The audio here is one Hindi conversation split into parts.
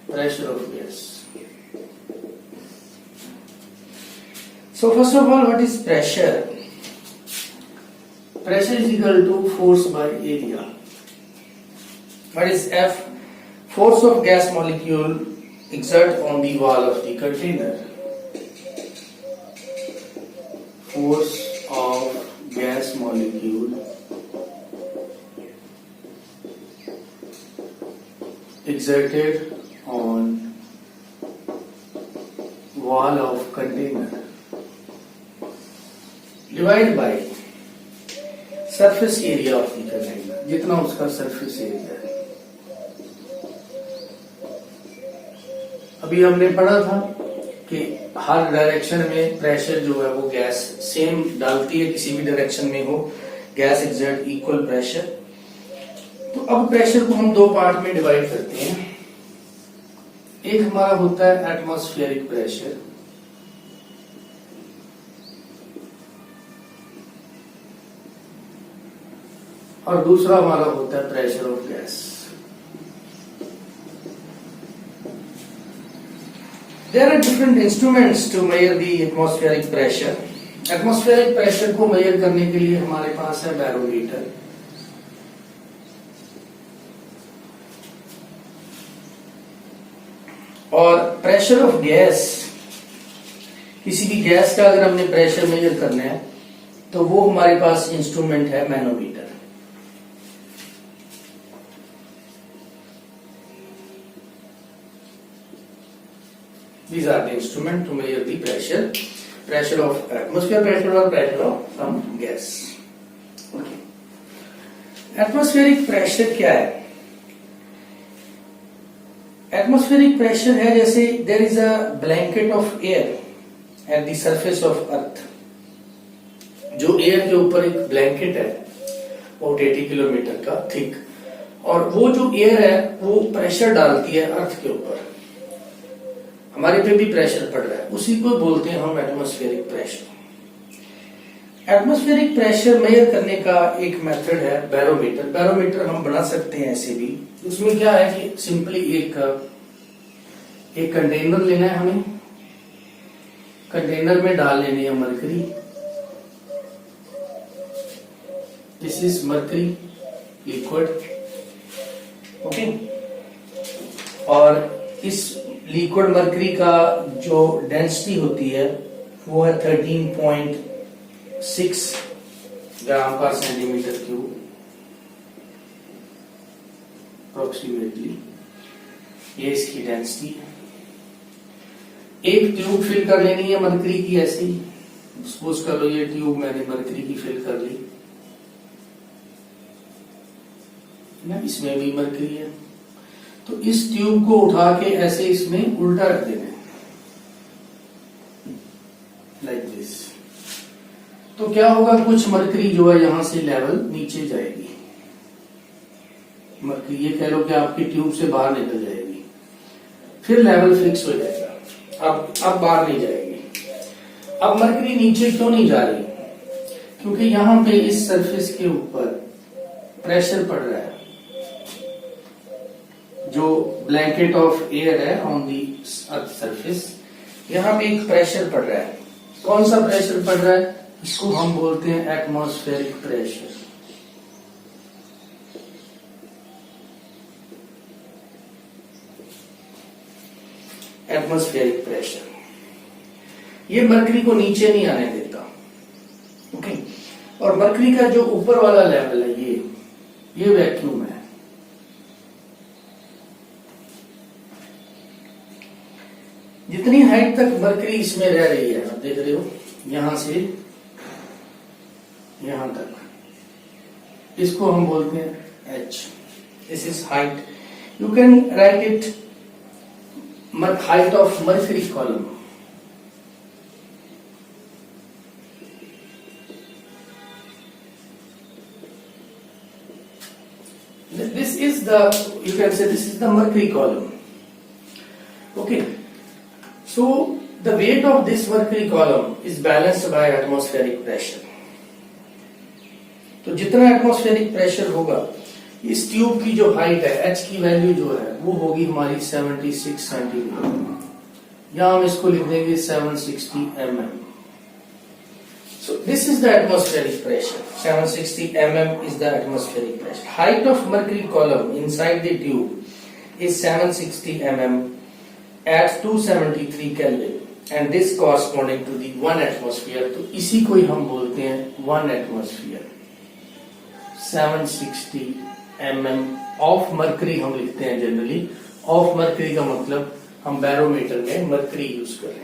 pressure of gas. So first of all, what is pressure? Pressure is equal to force by area. What is F? Force of gas molecule exert on the wall of the container. Force of gas molecule exerted on wall of container divided by surface area of the container, जितना उसका surface area है। अभी हमने पढ़ा था कि हर डायरेक्शन में प्रेशर जो है वो गैस सेम डालती है, किसी भी डायरेक्शन में हो गैस एक्सर्ट इक्वल प्रेशर। तो अब प्रेशर को हम दो पार्ट में डिवाइड करते हैं। एक हमारा होता है एटमॉस्फेरिक प्रेशर, और दूसरा हमारा होता है pressure of gas. There are different instruments to measure the atmospheric pressure. Atmospheric pressure को मेजर करने के लिए हमारे पास है बैरोमीटर, और प्रेशर ऑफ गैस, किसी भी गैस का अगर हमने प्रेशर मेजर करना है तो वो हमारे पास इंस्ट्रूमेंट है manometer. These are the instruments to measure the pressure of atmosphere pressure or pressure of some gas. Okay. Atmospheric pressure क्या है? Atmospheric pressure है जैसे there is a blanket of air at the surface of earth. जो एयर के ऊपर एक ब्लैंकेट है वो 80 किलोमीटर का थिक, और वो जो एयर है वो प्रेशर डालती है अर्थ के ऊपर, हमारे पे भी प्रेशर पड़ रहा है, उसी को बोलते हैं हम atmospheric pressure. Atmospheric pressure measure करने का एक मेथड है बैरोमीटर। बैरोमीटर हम बना सकते हैं ऐसे भी। उसमें क्या है कि सिंपली एक कंटेनर लेना है हमें, कंटेनर में डाल लेनी है mercury. This is mercury liquid, okay. और इस लिक्विड मरकरी का जो डेंसिटी होती है वो है 13.6 ग्राम पर सेंटीमीटर क्यूब अप्रोक्सीमेटली, ये इसकी डेंसिटी है। एक ट्यूब फिल कर लेनी है मरकरी की, ऐसी सपोज कर लो ये ट्यूब मैंने मरकरी की फिल कर ली ना, इसमें भी मरकरी है, तो इस ट्यूब को उठा के ऐसे इसमें उल्टा रख देना है लाइक दिस। तो क्या होगा, कुछ मरकरी जो है यहां से लेवल नीचे जाएगी, मरकरी ये कह लो कि आपकी ट्यूब से बाहर निकल जाएगी, फिर लेवल फिक्स हो जाएगा, अब बाहर नहीं जाएगी। अब मरकरी नीचे क्यों नहीं जा रही? क्योंकि यहां पे इस सरफेस के ऊपर प्रेशर पड़ रहा है, जो ब्लैंकेट ऑफ एयर है ऑन दी अर्थ सरफेस, यहां पे एक प्रेशर पड़ रहा है। कौन सा प्रेशर पड़ रहा है? इसको हम बोलते हैं एटमॉस्फेरिक प्रेशर। एटमॉस्फेरिक प्रेशर ये मरकरी को नीचे नहीं आने देता, ओके। और मरकरी का जो ऊपर वाला लेवल है ये वैक्यूम है। जितनी हाइट तक मरकरी इसमें रह रही है, आप देख रहे हो यहां से यहां तक, इसको हम बोलते हैं H। This is height, you can write it height of mercury column. This is the, you can say this is the mercury column, okay. So the weight of this mercury column is balanced by atmospheric pressure. तो जितना एटमॉस्फेरिक प्रेशर होगा इस ट्यूब की जो हाइट है, एच की वैल्यू जो है वो होगी हमारी 76 सेंटीमीटर। यहां हम इसको लिख देंगे 760 mm। So this is the atmospheric pressure. 760 mm is the atmospheric pressure. Height of mercury column inside the tube is 760 mm at 273 Kelvin, and this corresponding to the 1 atmosphere. तो इसी को ही हम बोलते हैं 1 atmosphere। 760 mm of mercury हम लिखते हैं जनरली। of mercury का मतलब हम बैरोमीटर में मर्करी यूज कर रहे हैं।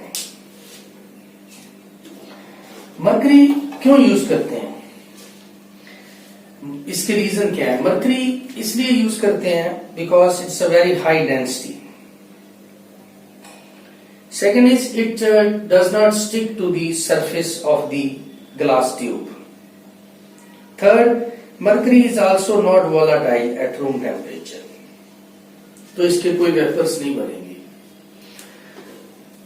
मर्करी क्यों यूज करते हैं, इसके रीजन क्या है? मर्करी इसलिए यूज करते हैं because it's a very high density. Second is it does not stick to the surface of the glass tube. Third, mercury is also not volatile at room temperature. तो इसके कोई वेपर्स नहीं बनेंगे।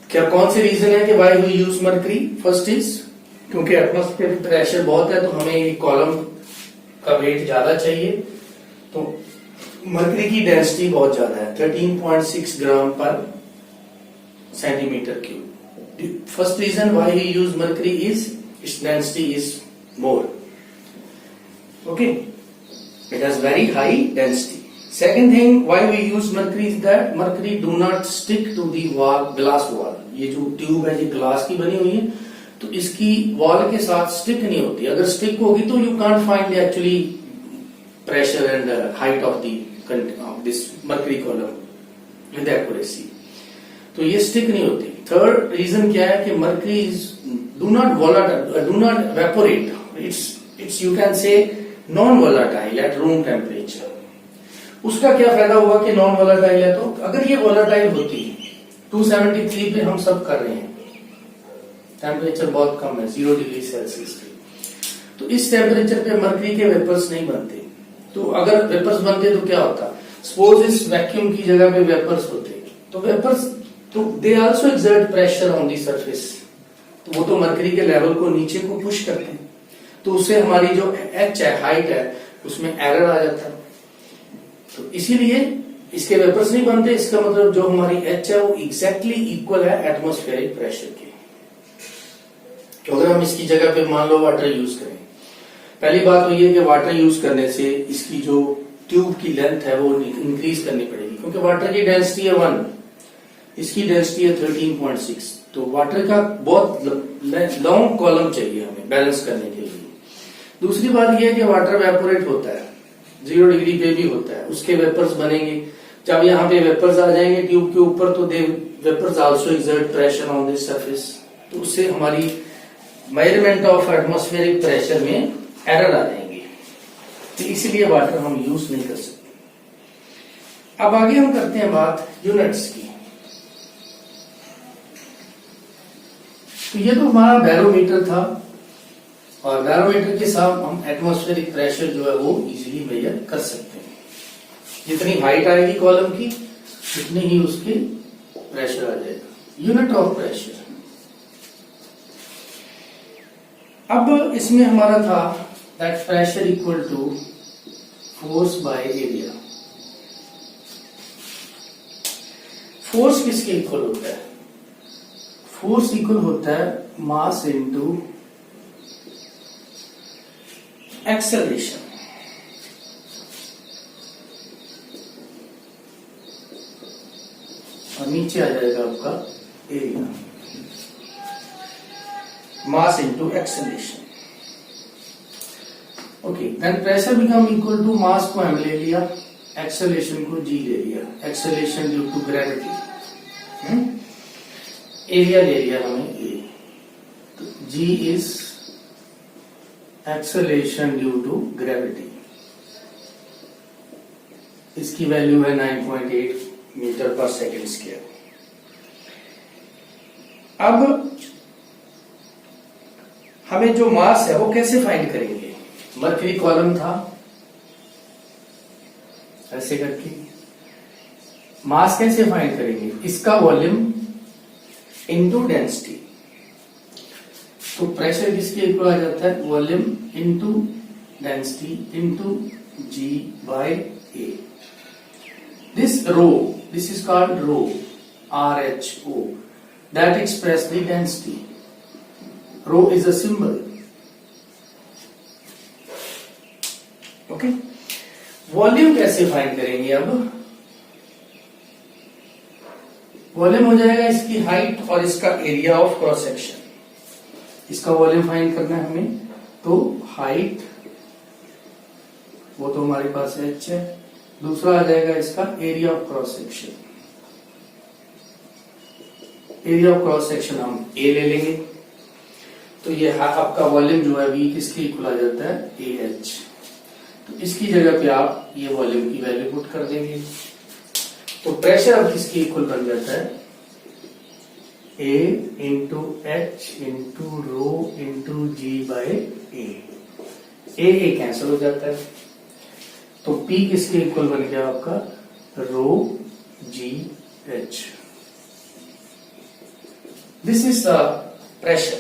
क्या कौन से रीजन है कि why we use mercury? First is क्योंकि एटमॉस्फेरिक प्रेशर बहुत है तो हमें ये कॉलम का वेट ज्यादा चाहिए, तो मर्करी की डेंसिटी बहुत ज्यादा है, 13.6 ग्राम पर centimetre cube. First reason why we use mercury is its density is more. Okay, it has very high density. Second thing why we use mercury is that mercury do not stick to the wall, glass wall। ये जो ट्यूब है ये ग्लास की बनी हुई है तो इसकी वॉल के साथ स्टिक नहीं होती। अगर स्टिक होगी तो you can't find actually pressure and height of this mercury column with accuracy, तो ये स्टिक नहीं होती। थर्ड रीजन क्या है कि mercury is do not volatile, do not evaporate, it's you can say non volatile at room temperature. उसका क्या फायदा हुआ कि नॉन वोलाटाइल है, तो अगर ये वोलाटाइल होती 273 पे हम सब कर रहे हैं, टेम्परेचर बहुत कम है 0 डिग्री सेल्सियस पे, तो इस टेम्परेचर पे मर्करी के वेपर्स नहीं बनते। तो अगर वेपर्स बनते तो क्या होता? सपोज इस वैक्यूम की जगह पे वेपर्स होते, तो वेपर्स तो they also exert pressure on the surface, तो वो तो मर्करी के लेवल को नीचे को पुश करते हैं, तो उससे हमारी जो एच है, हाइट है, उसमें एरर आ जाता है। तो इसीलिए इसके वेपर्स नहीं बनते। इसका मतलब जो हमारी एच है वो एग्जैक्टली इक्वल है एटमॉस्फेरिक प्रेशर के। तो अगर हम इसकी जगह पे मान लो वाटर यूज करें, पहली बात तो ये कि वाटर यूज करने से इसकी जो ट्यूब की लेंथ है वो इंक्रीज करनी पड़ेगी, क्योंकि वाटर की डेंसिटी है 1, इसकी डेंसिटी है 13.6, तो वाटर का बहुत लॉन्ग कॉलम चाहिए हमें बैलेंस करने के लिए। दूसरी बात यह है कि वाटर वेपोरेट होता है, 0 डिग्री पे भी होता है, उसके वेपर्स बनेंगे। जब यहाँ पे वेपर्स आ जाएंगे ट्यूब के ऊपर तो they vapours also exert pressure on this surface, तो उससे हमारी मेजरमेंट ऑफ एटमॉस्फेरिक प्रेशर में एरर आ जाएंगे, तो इसीलिए वाटर हम यूज नहीं कर सकते। अब आगे हम करते हैं बात यूनिट्स की। तो ये तो हमारा बैरोमीटर था, और बैरोमीटर के साथ हम एटमॉस्फेरिक प्रेशर जो है वो इजीली मेजर कर सकते हैं। जितनी हाइट आएगी कॉलम की उतनी ही उसके प्रेशर आ जाएगा। यूनिट ऑफ प्रेशर, अब इसमें हमारा था that pressure equal to force by area. Force किसके इक्वल होता है? फोर्स इक्वल होता है मास इनटू एक्सेलरेशन। और नीचे आ जाएगा आपका area, mass into acceleration. Okay, then pressure become equal to mass को एम ले लिया, एक्सेलरेशन को जी ले लिया, acceleration due to gravity, area ले लिया हमें ए, तो G is acceleration due to gravity. इसकी वैल्यू है 9.8 मीटर पर सेकेंड स्क्वायर। अब हमें जो मास है वो कैसे फाइंड करेंगे? मर्करी कॉलम था, ऐसे करके मास कैसे फाइंड करेंगे? इसका वॉल्यूम इनटू डेंसिटी। तो प्रेशर किसके इक्वल आ जाता है? Volume into density into G by A. This rho, this is called rho, RHO, that express the density. Rho is a symbol. Okay, volume कैसे फाइंड करेंगे? अब वॉल्यूम हो जाएगा इसकी हाइट और इसका एरिया ऑफ क्रॉस सेक्शन। इसका वॉल्यूम फाइंड करना है हमें, तो हाइट वो तो हमारे पास h है, दूसरा आ जाएगा इसका area of cross section. Area of cross section हम a ले लेंगे, तो ये आपका वॉल्यूम जो है v किसके इक्वल आ जाता है? AH। तो इसकी जगह पे आप ये वॉल्यूम की वैल्यू पुट कर देंगे, तो प्रेशर अब किसके इक्वल बन जाता है? A into h into rho into g by A cancel हो जाता है, तो P किसके इक्वल बन गया आपका? Rho G H. This is the pressure.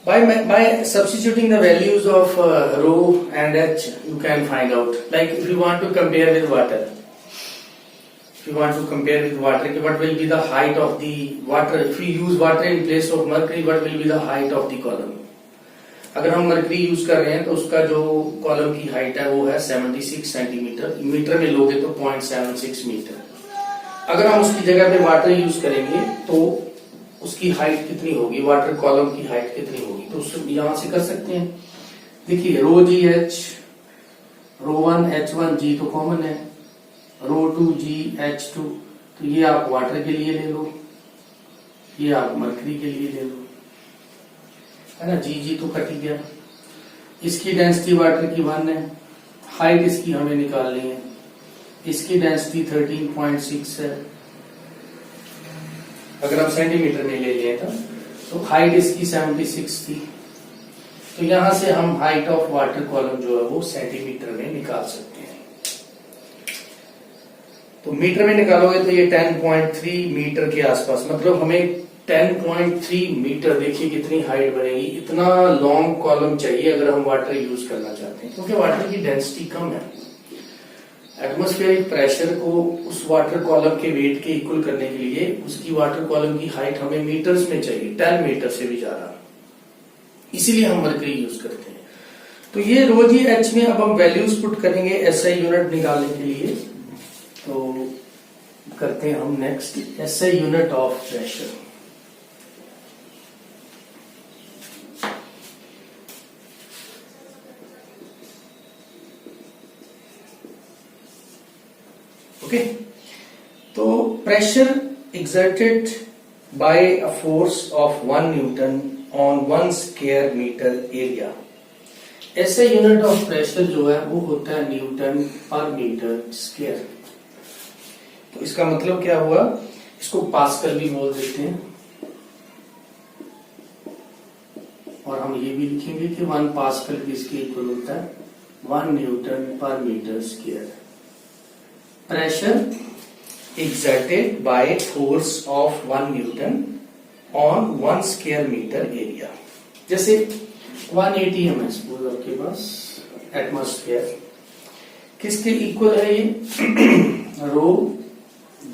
By substituting the values of rho and h, you can find out. Like if you want to compare with water, what will be the height of the water? If we use water in place of mercury, what will be the height of the column? अगर हम मर्करी यूज कर रहे हैं तो उसका जो कॉलम की हाइट है वो है 76 सेंटीमीटर, मीटर में लोगे तो 0.76 मीटर। अगर हम उसकी जगह पे वाटर यूज करेंगे तो उसकी हाइट कितनी होगी, वाटर कॉलम की हाइट कितनी होगी, तो उसको यहां से कर सकते हैं। देखिए रो जी एच, रो 1 H1 जी तो कॉमन है, रो 2 जी H2, तो ये आप वाटर के लिए ले लो, ये आप मर्करी के लिए ले लो, है ना। जी तो कट ही गया। इसकी डेंसिटी वाटर की 1 है, हाइट इसकी हमें निकालनी है, इसकी डेंसिटी 13.6 है। अगर हम सेंटीमीटर में ले लिए तो हाइट इसकी 76 थी, तो यहां से हम हाइट ऑफ वाटर कॉलम जो है वो सेंटीमीटर में निकाल सकते हैं। तो मीटर में निकालोगे तो ये 10.3 मीटर के आसपास, मतलब हमें 10.3 मीटर, देखिए कितनी हाइट बनेगी। इतना लॉन्ग कॉलम चाहिए अगर हम वाटर यूज करना चाहते हैं, क्योंकि वाटर की डेंसिटी कम है। एटमॉस्फेरिक प्रेशर को उस वाटर कॉलम के वेट के इक्वल करने के लिए उसकी वाटर कॉलम की हाइट हमें मीटर्स में चाहिए, 10 मीटर से भी ज्यादा, इसीलिए हम मर्करी यूज करते हैं। तो ये रो जी एच में अब हम वैल्यूज पुट करेंगे एसआई यूनिट निकालने के लिए। तो करते हैं हम next SI unit of pressure. Okay, तो pressure exerted by a force of 1 Newton on 1 square meter area। ऐसे यूनिट ऑफ प्रेशर जो है वो होता है न्यूटन पर मीटर स्क्वायर। तो इसका मतलब क्या हुआ, इसको पास्कल भी बोल देते हैं, और हम ये भी लिखेंगे कि 1 पास्कल किसके इक्वल होता है? 1 newton per metre square. Pressure exerted by force of 1 Newton on 1 square meter area। जैसे 1 ATM है सपोज आपके पास एटमॉस्फेयर, किसके इक्वल है ये? Rho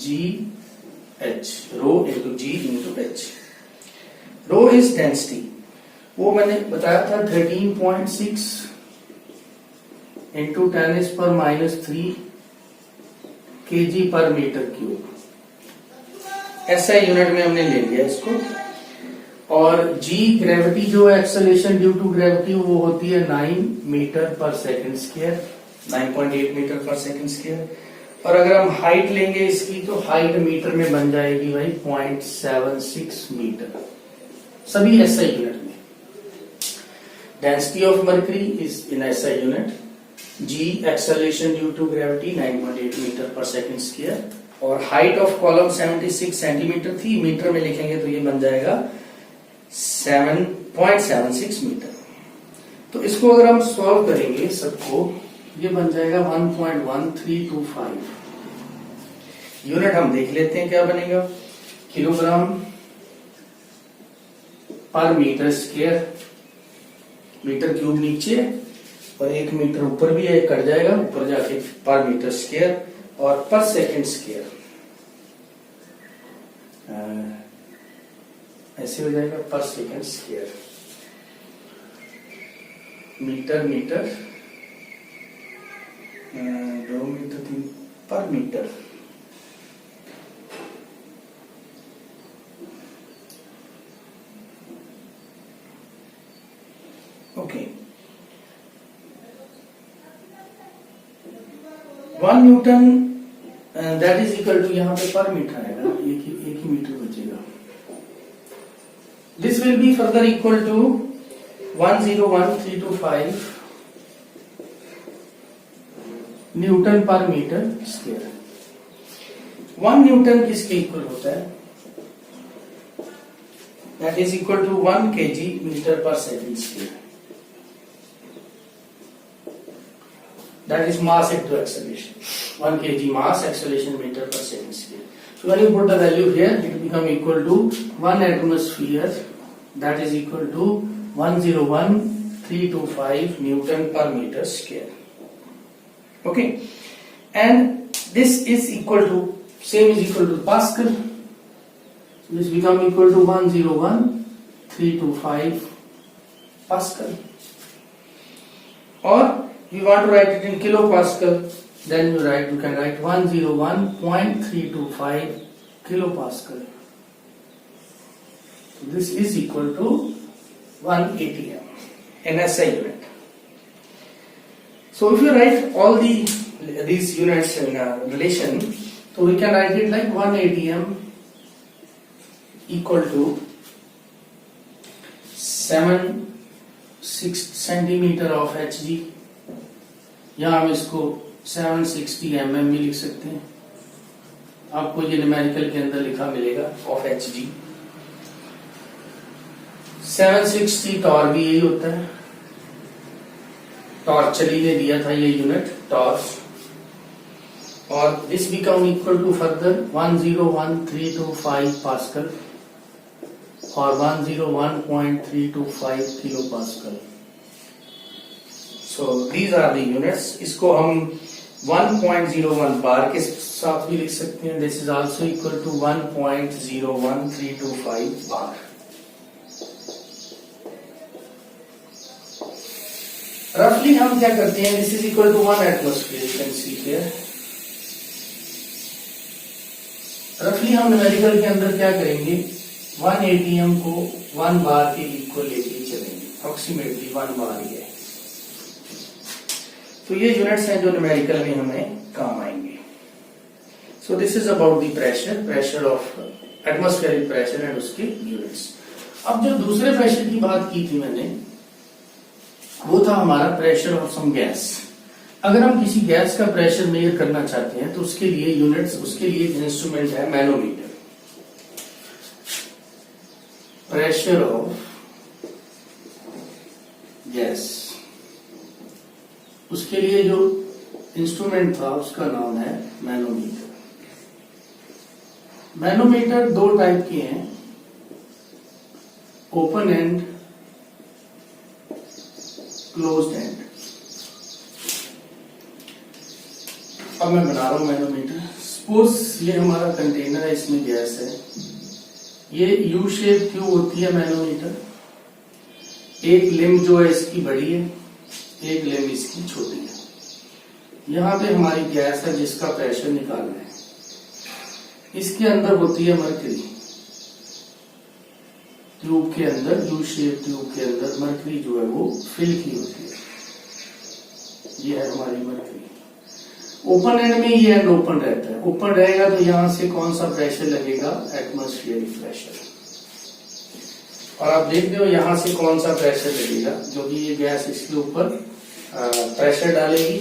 G H, rho into G into H. Rho is density, वो मैंने बताया था 13.6 into 10⁻³ kg per metre cube. SI unit में हमने ले लिया इसको। और जी ग्रेविटी जो है, एक्सेलरेशन ड्यू टू ग्रेविटी, वो होती है 9 metre per second square, 9.8 metre per second square. और अगर हम हाइट लेंगे इसकी, तो हाइट मीटर में बन जाएगी भाई 0.76 मीटर, सभी एसआई यूनिट में। Density of mercury is in SI unit, g acceleration due to gravity 9.8 metre per second square, और हाइट ऑफ कॉलम 76 सेंटीमीटर थी, मीटर में लिखेंगे तो ये बन जाएगा 7.76 मीटर। तो इसको अगर हम सॉल्व करेंगे सबको, ये बन जाएगा 1.1325। यूनिट हम देख लेते हैं क्या बनेगा, किलोग्राम पर मीटर स्क्वायर, मीटर क्यूब नीचे और 1 मीटर ऊपर भी है, कट जाएगा, ऊपर जाके पर मीटर स्क्वायर और पर सेकंड स्क्वायर ऐसे हो जाएगा, per second square. Metre metre 2 metre 3 per metre. Okay, 1 newton that is equal to, यहाँ पे पर मीटर आएगा, एक ही मीटर बचेगा। This will be further equal to 101,325 newton per metre square. 1 newton किसके इक्वल होता है? That is equal to 1 kg metre per second square. That is mass into acceleration. 1 kg mass, acceleration meter per second square. So when you put the value here, it will become equal to 1 atmosphere. That is equal to 101,325 Newton per meter square. Okay, and this is equal to, same is equal to Pascal. This become equal to 101,325 Pascal. Or you want to write it in kilopascal, then you can write 101.325 kilopascal. So this is equal to 1 atm in SI unit. So if you write all these units in relation, so we can write it like 1 atm equal to 7 centimeter of Hg. यहाँ हम इसको 760 mm भी लिख सकते हैं, आपको ये न्यूमेरिकल के अंदर लिखा मिलेगा ऑफ Hg। 760 टॉर भी यही होता है, टॉर्चली ने दिया था ये यूनिट टॉर्च, और this become equal to further 101,325 pascal और 101.325 kilo pascal. So these are the units. इसको हम 1.01 बार के साथ भी लिख सकते हैं। This is also equal to 1.01325 bar. Roughly हम क्या करते हैं? This is equal to 1 atmosphere. You can see here. Roughly हम न्यूमेरिकल के अंदर क्या करेंगे? 1 atm को 1 बार के इक्वल लेके चलेंगे। Approximately 1 बार ही है। तो ये यूनिट्स हैं जो न्यूमेरिकल में हमें काम आएंगे। So this is about the pressure of atmospheric pressure and उसके यूनिट्स। अब जो दूसरे प्रेशर की बात की थी मैंने, वो था हमारा प्रेशर ऑफ सम गैस। अगर हम किसी गैस का प्रेशर मेजर करना चाहते हैं तो उसके लिए यूनिट्स, उसके लिए एक इंस्ट्रूमेंट है मैनोमीटर। प्रेशर ऑफ गैस, उसके लिए जो इंस्ट्रूमेंट था उसका नाम है मैनोमीटर। मैनोमीटर 2 टाइप के हैं, ओपन एंड, क्लोज्ड एंड। अब मैं बना रहा हूं मैनोमीटर। सपोज ये हमारा कंटेनर है, इसमें गैस है, ये यू शेप क्यों होती है मैनोमीटर? एक लिम्ब जो है इसकी बड़ी है, एक लिम्ब इसकी छोटी है। यहाँ पे हमारी गैस है जिसका प्रेशर निकालना है। इसके अंदर होती है मरकरी, ट्यूब के अंदर, यू शेप ट्यूब के अंदर मरकरी जो है वो फिल की होती है। ये है हमारी मरकरी। ओपन एंड में ये एंड ओपन रहता है। ओपन रहेगा तो यहां से कौन सा प्रेशर लगेगा? Atmospheric pressure. और आप देखते हो यहां से कौन सा प्रेशर लगेगा, जो कि ये गैस इसके ऊपर प्रेशर डालेगी,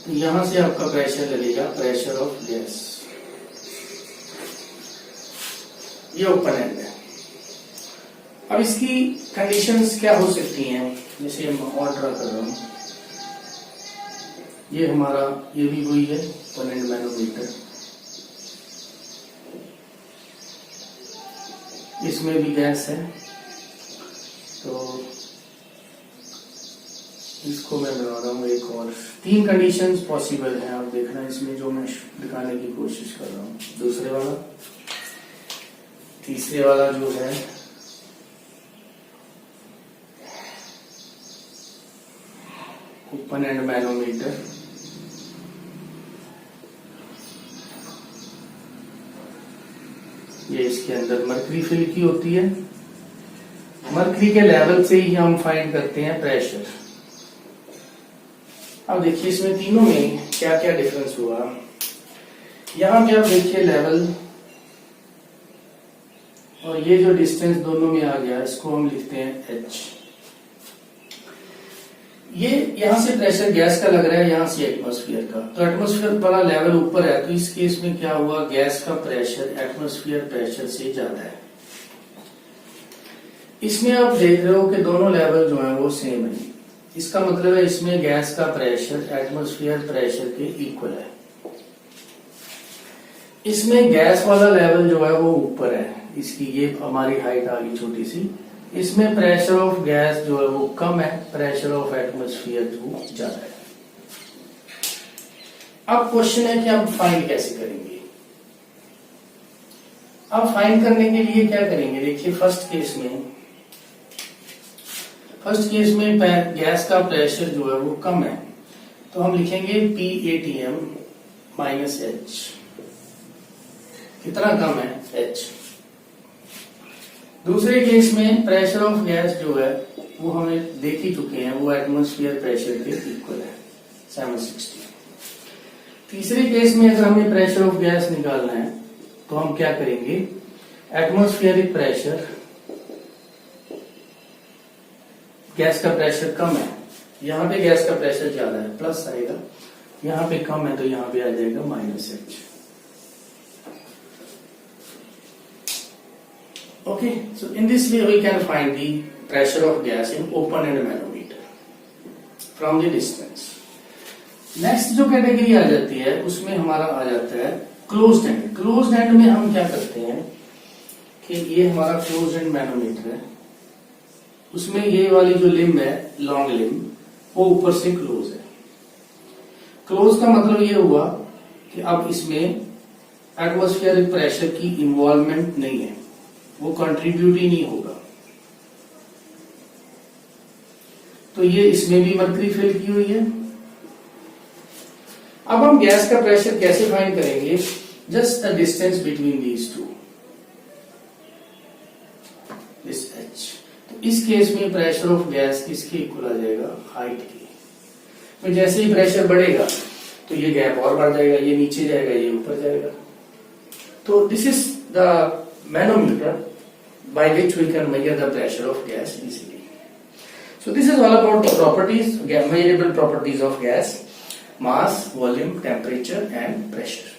तो यहां से आपका प्रेशर लगेगा प्रेशर ऑफ गैस। ये ओपन एंड है। अब इसकी कंडीशंस क्या हो सकती हैं? जैसे मैं और ड्रा कर रहा हूं, ये हमारा, ये भी वही है ओपन एंड मैनोमीटर। इसमें भी गैस है, तो इसको मैं बना रहा हूँ एक और 3 कंडीशंस पॉसिबल हैं, आप देखना इसमें जो मैं दिखाने की कोशिश कर रहा हूँ। दूसरे वाला, तीसरे वाला जो है ओपन एंड मैनोमीटर, ये इसके अंदर मर्करी फिल की होती है। मर्करी के लेवल से ही हम फाइंड करते हैं प्रेशर। अब देखिए इसमें तीनों में क्या क्या डिफरेंस हुआ। यहां पे आप देखिए लेवल, और ये जो डिस्टेंस दोनों में आ गया इसको हम लिखते हैं H। ये यहां से प्रेशर गैस का लग रहा है, यहां से एटमॉस्फेयर का, तो एटमॉस्फेयर वाला लेवल ऊपर है, तो इस केस में क्या हुआ, गैस का प्रेशर एटमॉस्फेयर प्रेशर से ज्यादा है। इसमें आप देख रहे हो कि दोनों लेवल जो है वो सेम है, इसका मतलब है इसमें गैस का प्रेशर एटमॉस्फेयर प्रेशर के इक्वल है। इसमें गैस वाला लेवल जो है वो ऊपर है, इसकी ये हमारी हाइट आ गई छोटी सी। इसमें प्रेशर ऑफ गैस जो है वो कम है, प्रेशर ऑफ एटमॉस्फेयर जो ज्यादा है। अब क्वेश्चन है कि हम फाइंड कैसे करेंगे। अब फाइंड करने के लिए क्या करेंगे, देखिए फर्स्ट केस में गैस का प्रेशर जो है वो कम है, तो हम लिखेंगे PATM माइनस H। कितना कम है, H। दूसरे केस में प्रेशर ऑफ गैस जो है वो हमें देख ही चुके हैं, वो एटमॉस्फेयर प्रेशर के इक्वल है 760। तीसरे केस में अगर हमें प्रेशर ऑफ गैस निकालना है तो हम क्या करेंगे, एटमॉस्फेरिक प्रेशर, गैस का प्रेशर कम है, यहां पे गैस का प्रेशर ज्यादा है, प्लस आएगा, यहां पे कम है तो यहां पे आ जाएगा minus H। Okay, so in this way we can find the pressure of gas in open end manometer from the distance. Next जो कैटेगरी आ जाती है उसमें हमारा आ जाता है क्लोज्ड एंड। क्लोज्ड एंड में हम क्या करते हैं कि ये हमारा क्लोज्ड एंड मैनोमीटर है, उसमें ये वाली जो लिम्ब है, लॉन्ग लिम्ब, वो ऊपर से क्लोज है। क्लोज का मतलब ये हुआ कि अब इसमें एटमॉस्फेरिक प्रेशर की इन्वॉल्वमेंट नहीं है, वो कंट्रीब्यूट ही नहीं होगा। तो ये इसमें भी मर्करी फिल की हुई है। अब हम गैस का प्रेशर कैसे फाइंड करेंगे, just the distance between these two, this H। तो इस केस में प्रेशर ऑफ गैस किसके इक्वल आ जाएगा, हाइट की। तो जैसे ही प्रेशर बढ़ेगा तो ये गैप और बढ़ जाएगा, ये नीचे जाएगा, ये ऊपर जाएगा। तो this is the manometer by which we can measure the pressure of gas easily. So this is all about the properties, measurable properties of gas: mass, volume, temperature and pressure.